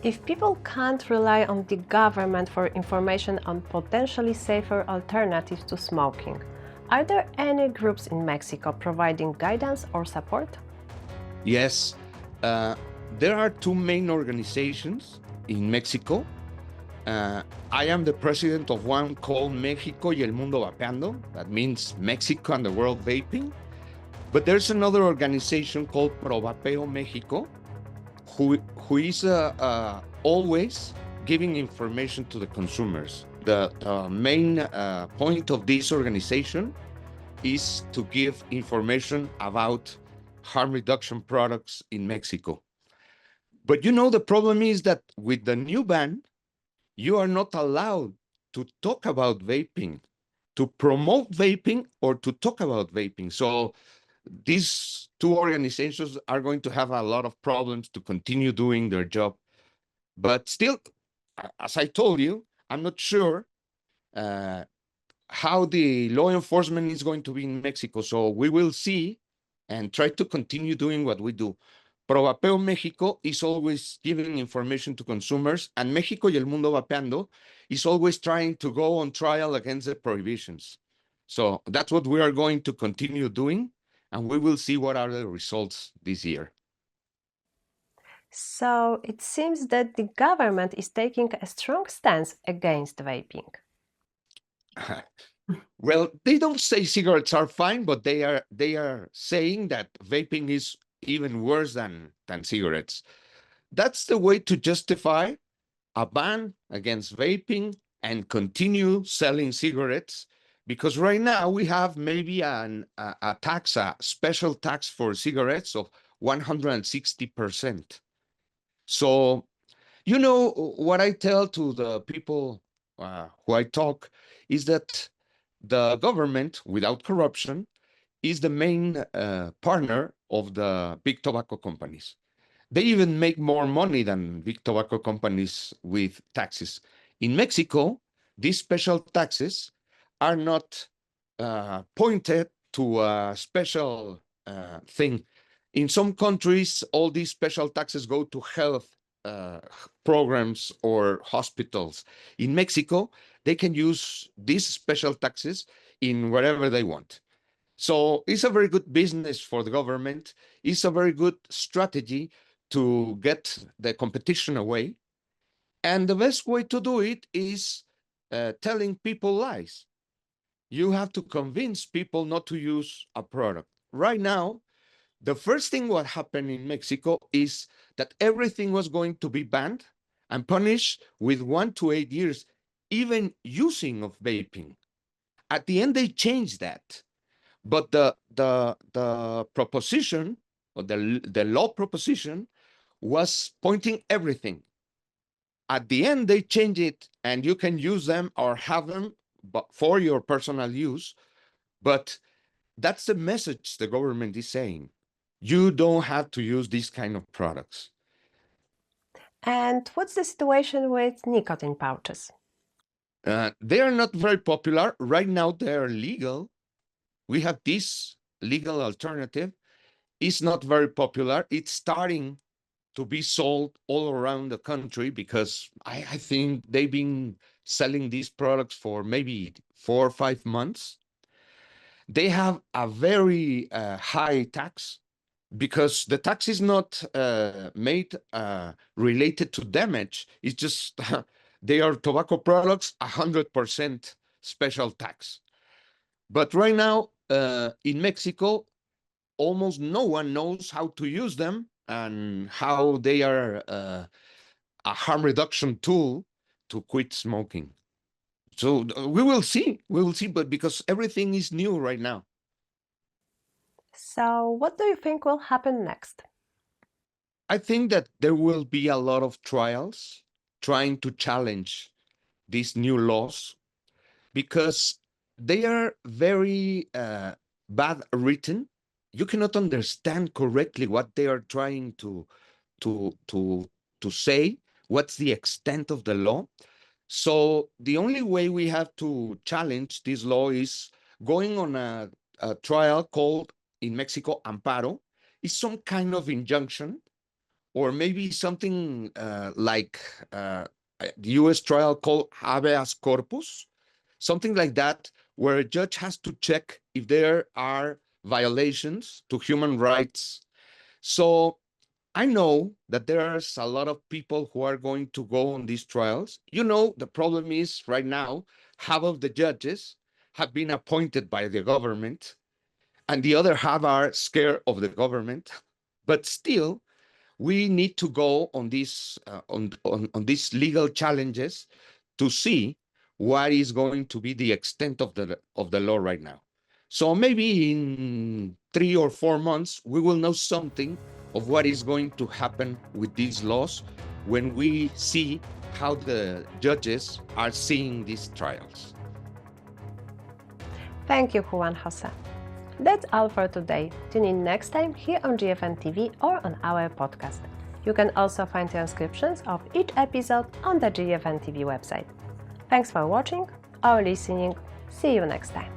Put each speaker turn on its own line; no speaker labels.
If people can't rely on the government for information on potentially safer alternatives to smoking, are there any groups in Mexico providing guidance or support?
Yes, uh, there are two main organizations in Mexico. Uh, I am the president of one called México y el Mundo Vapeando. That means Mexico and the world vaping. But there's another organization called Vapeo Mexico, who is always giving information to the consumers. The main point of this organization is to give information about harm reduction products in Mexico. But the problem is that with the new ban, you are not allowed to talk about vaping, to promote vaping, or to talk about vaping. So these two organizations are going to have a lot of problems to continue doing their job. But still, as I told you, I'm not sure how the law enforcement is going to be in Mexico. So we will see and try to continue doing what we do. Vapeo Mexico is always giving information to consumers, and México y el Mundo Vapeando is always trying to go on trial against the prohibitions. So that's what we are going to continue doing, and we will see what are the results this year.
So it seems that the government is taking a strong stance against vaping.
Well, they don't say cigarettes are fine, but they are saying that vaping is even worse than cigarettes. That's the way to justify a ban against vaping and continue selling cigarettes, because right now we have maybe a tax, a special tax for cigarettes of 160%. So, what I tell to the people who I talk is that the government, without corruption, is the main partner of the big tobacco companies. They even make more money than big tobacco companies with taxes. In Mexico, these special taxes are not pointed to a special thing. In some countries, all these special taxes go to health programs or hospitals. In Mexico, they can use these special taxes in wherever they want. So it's a very good business for the government. It's a very good strategy to get the competition away. And the best way to do it is telling people lies. You have to convince people not to use a product. Right now, the first thing what happened in Mexico is that everything was going to be banned and punished with 1 to 8 years, even using of vaping. At the end, they changed that. But the proposition, or the law proposition, was pointing everything. At the end, they changed it, and you can use them or have them for your personal use. But that's the message the government is saying. You don't have to use these kind of products.
And what's the situation with nicotine pouches?
They are not very popular. Right now, they are legal. We have this legal alternative. It's not very popular. It's starting to be sold all around the country because I think they've been selling these products for maybe 4 or 5 months. They have a very high tax because the tax is not made related to damage. It's just they are tobacco products, 100% special tax. But right now in Mexico, almost no one knows how to use them and how they are a harm reduction tool to quit smoking. So we will see, but because everything is new right now.
So what do you think will happen next?
I think that there will be a lot of trials trying to challenge these new laws because they are very bad written. You cannot understand correctly what they are trying to say, what's the extent of the law. So the only way we have to challenge this law is going on a trial called in Mexico amparo. It's some kind of injunction or maybe something like the US trial called habeas corpus, something like that, where a judge has to check if there are violations to human rights. So I know that there's a lot of people who are going to go on these trials. The problem is right now, half of the judges have been appointed by the government, and the other half are scared of the government. But still, we need to go on these legal challenges to see what is going to be the extent of the law right now. So maybe in 3 or 4 months, we will know something of what is going to happen with these laws when we see how the judges are seeing these trials.
Thank you, Juan José. That's all for today. Tune in next time here on GFN TV or on our podcast. You can also find transcriptions of each episode on the GFN TV website. Thanks for watching or listening. See you next time.